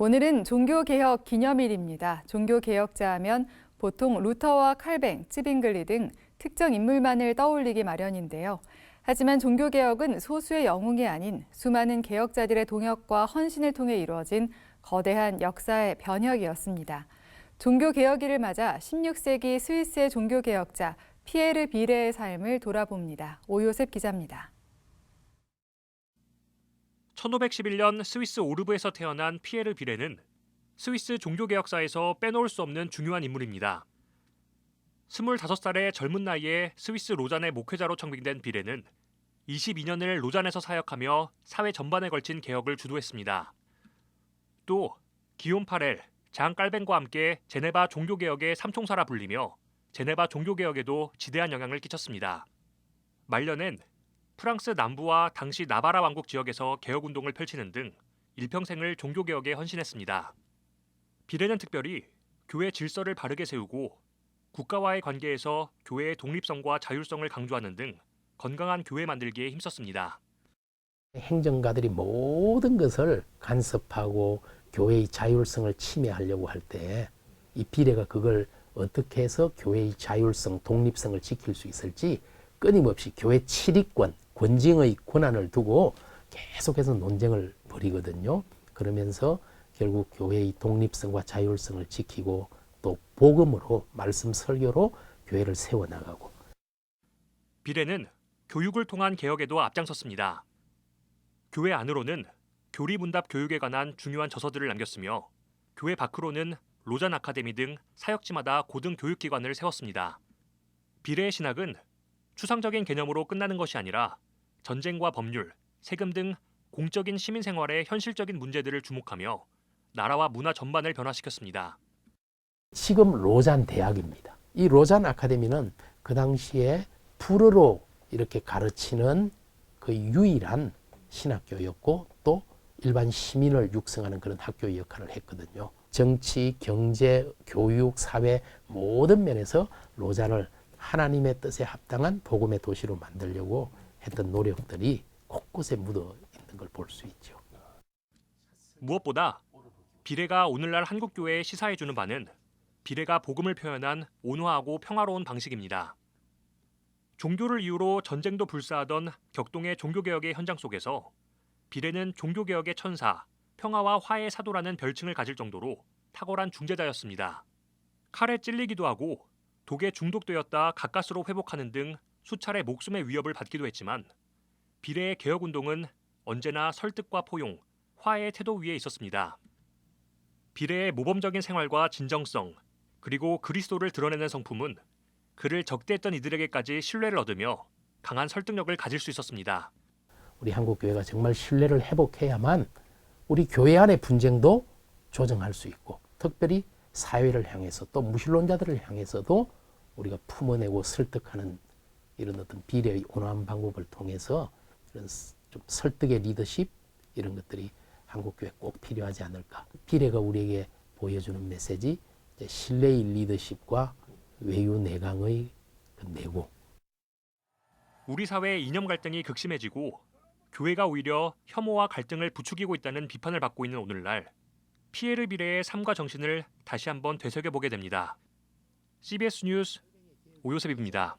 오늘은 종교개혁 기념일입니다. 종교개혁자 하면 보통 루터와 칼뱅, 츠빙글리 등 특정 인물만을 떠올리기 마련인데요. 하지만 종교개혁은 소수의 영웅이 아닌 수많은 개혁자들의 동역과 헌신을 통해 이루어진 거대한 역사의 변혁이었습니다. 종교개혁일을 맞아 16세기 스위스의 종교개혁자 피에르 비레의 삶을 돌아봅니다. 오요셉 기자입니다. 1511년 스위스 오르브에서 태어난 피에르 비레는 스위스 종교개혁사에서 빼놓을 수 없는 중요한 인물입니다. 25살의 젊은 나이에 스위스 로잔의 목회자로 청빙된 비레는 22년을 로잔에서 사역하며 사회 전반에 걸친 개혁을 주도했습니다. 또 기욤 파렐, 장 깔뱅과 함께 제네바 종교개혁의 삼총사라 불리며 제네바 종교개혁에도 지대한 영향을 끼쳤습니다. 말년엔 프랑스 남부와 당시 나바라 왕국 지역에서 개혁운동을 펼치는 등 일평생을 종교개혁에 헌신했습니다. 비레는 특별히 교회 질서를 바르게 세우고 국가와의 관계에서 교회의 독립성과 자율성을 강조하는 등 건강한 교회 만들기에 힘썼습니다. 행정가들이 모든 것을 간섭하고 교회의 자율성을 침해하려고 할 때 이 비레가 그걸 어떻게 해서 교회의 자율성, 독립성을 지킬 수 있을지 끊임없이 교회 치리권, 권징의 권한을 두고 계속해서 논쟁을 벌이거든요. 그러면서 결국 교회의 독립성과 자율성을 지키고 또 복음으로, 말씀 설교로 교회를 세워나가고. 비레는 교육을 통한 개혁에도 앞장섰습니다. 교회 안으로는 교리문답 교육에 관한 중요한 저서들을 남겼으며 교회 밖으로는 로잔 아카데미 등 사역지마다 고등교육기관을 세웠습니다. 비레의 신학은 추상적인 개념으로 끝나는 것이 아니라 전쟁과 법률, 세금 등 공적인 시민생활의 현실적인 문제들을 주목하며 나라와 문화 전반을 변화시켰습니다. 지금 로잔 대학입니다. 이 로잔 아카데미는 그 당시에 불어로 이렇게 가르치는 그 유일한 신학교였고 또 일반 시민을 육성하는 그런 학교의 역할을 했거든요. 정치, 경제, 교육, 사회 모든 면에서 로잔을 하나님의 뜻에 합당한 복음의 도시로 만들려고 했던 노력들이 곳곳에 묻어 있는 걸 볼 수 있죠. 무엇보다 비레가 오늘날 한국교회에 시사해주는 바는 비레가 복음을 표현한 온화하고 평화로운 방식입니다. 종교를 이유로 전쟁도 불사하던 격동의 종교개혁의 현장 속에서 비레는 종교개혁의 천사, 평화와 화해의 사도라는 별칭을 가질 정도로 탁월한 중재자였습니다. 칼에 찔리기도 하고 독에 중독되었다 가까스로 회복하는 등 수차례 목숨의 위협을 받기도 했지만 비레의 개혁운동은 언제나 설득과 포용, 화해의 태도 위에 있었습니다. 비레의 모범적인 생활과 진정성, 그리고 그리스도를 드러내는 성품은 그를 적대했던 이들에게까지 신뢰를 얻으며 강한 설득력을 가질 수 있었습니다. 우리 한국교회가 정말 신뢰를 회복해야만 우리 교회 안의 분쟁도 조정할 수 있고 특별히 사회를 향해서 또 무신론자들을 향해서도 우리가 품어내고 설득하는 이런 어떤 비례의 온화한 방법을 통해서 이런 좀 설득의 리더십 이런 것들이 한국교회에 꼭 필요하지 않을까. 비례가 우리에게 보여주는 메시지, 신뢰의 리더십과 외유 내강의 그 내고. 우리 사회의 이념 갈등이 극심해지고 교회가 오히려 혐오와 갈등을 부추기고 있다는 비판을 받고 있는 오늘날 피에르 비레의 삶과 정신을 다시 한번 되새겨보게 됩니다. CBS 뉴스 오요셉입니다.